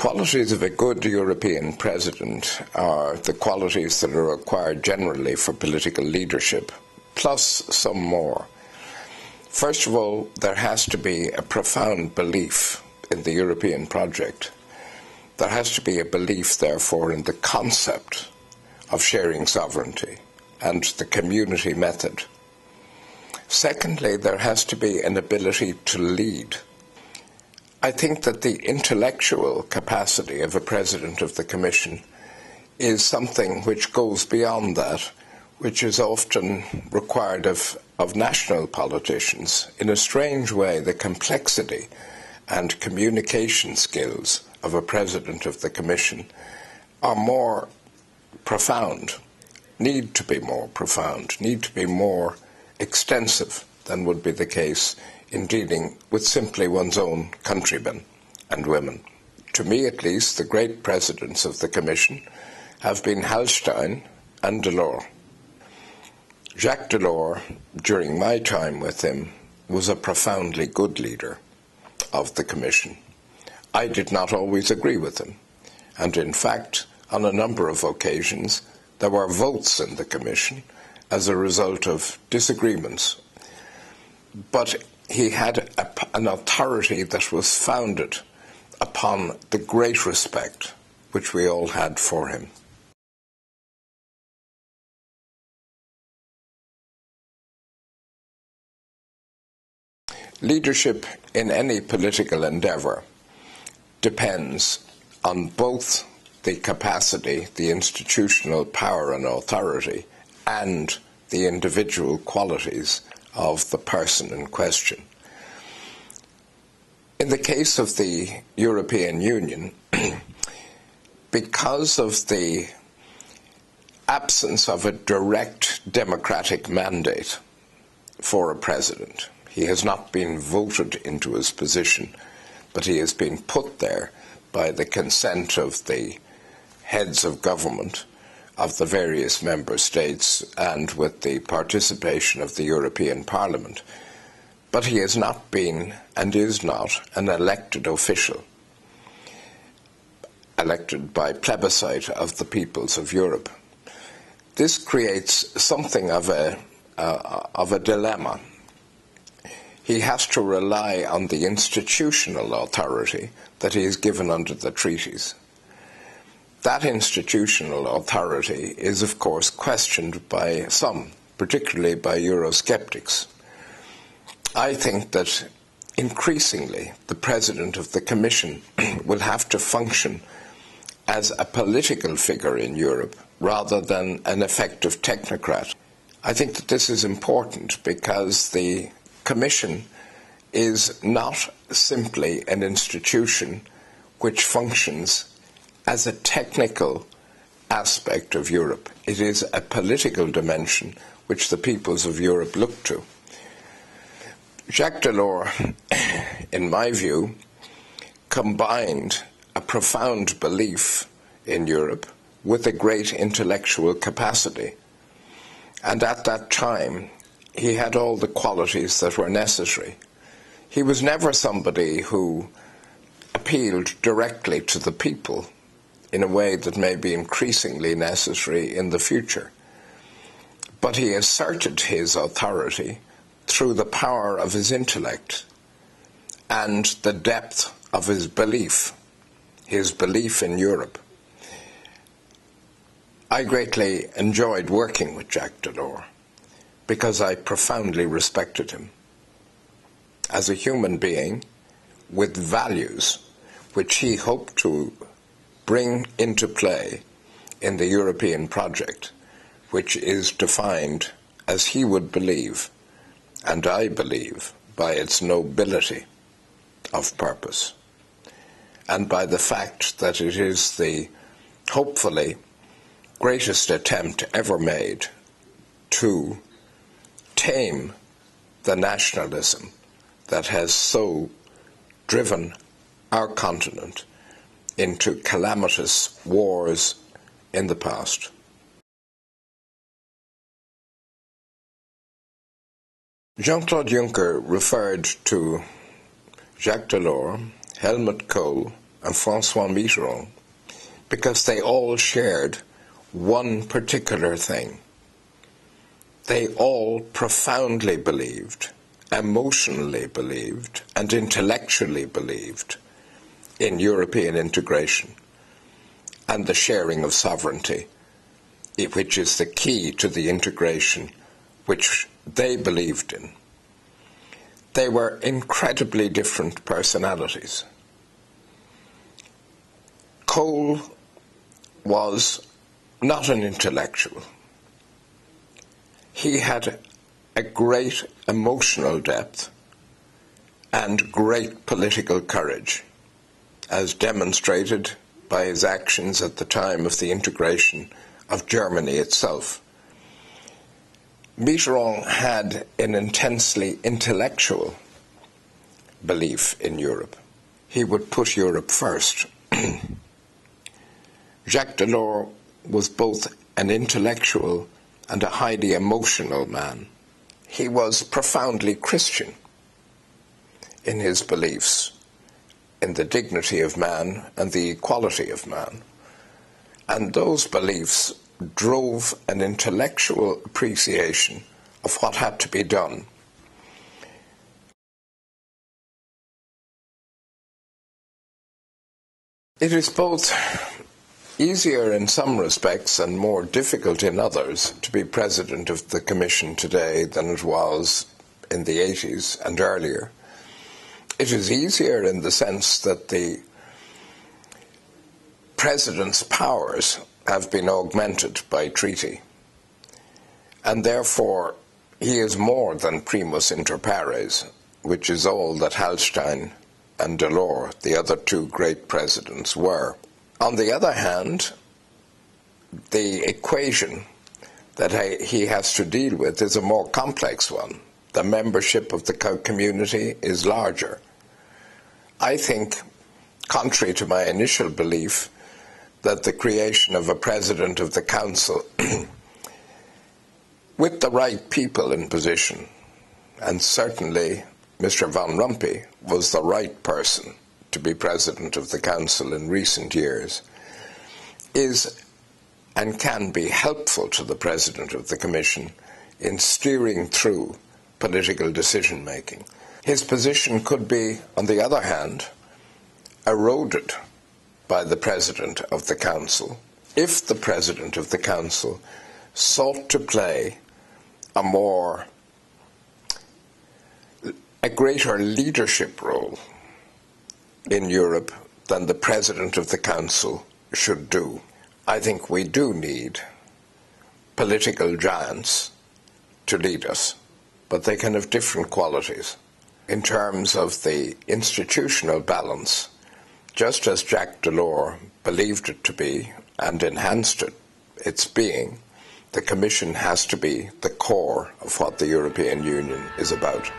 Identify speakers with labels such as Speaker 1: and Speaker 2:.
Speaker 1: qualities of a good European president are the qualities that are required generally for political leadership, plus some more. First of all, there has to be a profound belief in the European project. There has to be a belief, therefore, in the concept of sharing sovereignty and the community method. Secondly, there has to be an ability to lead. I think that the intellectual capacity of a president of the Commission is something which goes beyond that, which is often required of national politicians. In a strange way, the complexity and communication skills of a president of the Commission are more profound, need to be more profound, need to be more extensive than would be the case in dealing with simply one's own countrymen and women. To me, at least, the great presidents of the Commission have been Hallstein and Delors. Jacques Delors, during my time with him, was a profoundly good leader of the Commission. I did not always agree with him, and in fact, on a number of occasions, there were votes in the Commission as a result of disagreements. But he had an authority that was founded upon the great respect which we all had for him. Leadership in any political endeavour depends on both the capacity, the institutional power and authority, and the individual qualities of the person in question. In the case of the European Union, because of the absence of a direct democratic mandate for a president, he has not been voted into his position, but he has been put there by the consent of the heads of government of the various member states and with the participation of the European Parliament. But he has not been and is not an elected official, elected by plebiscite of the peoples of Europe. This creates something of a dilemma. He has to rely on the institutional authority that he is given under the treaties. That institutional authority is, of course, questioned by some, particularly by Eurosceptics. I think that increasingly the President of the Commission will have to function as a political figure in Europe rather than an effective technocrat. I think that this is important because the Commission is not simply an institution which functions as a technical aspect of Europe. It is a political dimension which the peoples of Europe look to. Jacques Delors, in my view, combined a profound belief in Europe with a great intellectual capacity. And at that time, he had all the qualities that were necessary. He was never somebody who appealed directly to the people in a way that may be increasingly necessary in the future. But he asserted his authority through the power of his intellect and the depth of his belief in Europe. I greatly enjoyed working with Jacques Delors because I profoundly respected him as a human being with values which he hoped to bring into play in the European project, which is defined, as he would believe, and I believe, by its nobility of purpose, and by the fact that it is the, hopefully, greatest attempt ever made to tame the nationalism that has so driven our continent into calamitous wars in the past. Jean-Claude Juncker referred to Jacques Delors, Helmut Kohl, and François Mitterrand, because they all shared one particular thing. They all profoundly believed, emotionally believed, and intellectually believed in European integration and the sharing of sovereignty, which is the key to the integration which they believed in. They were incredibly different personalities. Kohl was not an intellectual. He had a great emotional depth and great political courage, as demonstrated by his actions at the time of the integration of Germany itself. Mitterrand had an intensely intellectual belief in Europe. He would put Europe first. Jacques Delors was both an intellectual and a highly emotional man. He was profoundly Christian in his beliefs in the dignity of man and the equality of man. And those beliefs drove an intellectual appreciation of what had to be done. It is both easier in some respects and more difficult in others to be president of the Commission today than it was in the 80s and earlier. It is easier in the sense that the president's powers have been augmented by treaty, and therefore he is more than primus inter pares, which is all that Hallstein and Delors, the other two great presidents, were. On the other hand, the equation that he has to deal with is a more complex one. The membership of the community is larger. I think, contrary to my initial belief, that the creation of a president of the council with the right people in position, and certainly Mr. Van Rompuy was the right person to be president of the council in recent years, is and can be helpful to the president of the Commission in steering through political decision-making. His position could be, on the other hand, eroded by the President of the Council if the President of the Council sought to play a greater leadership role in Europe than the President of the Council should do. I think we do need political giants to lead us, but they can have different qualities. In terms of the institutional balance, just as Jacques Delors believed it to be and enhanced its being, the Commission has to be the core of what the European Union is about.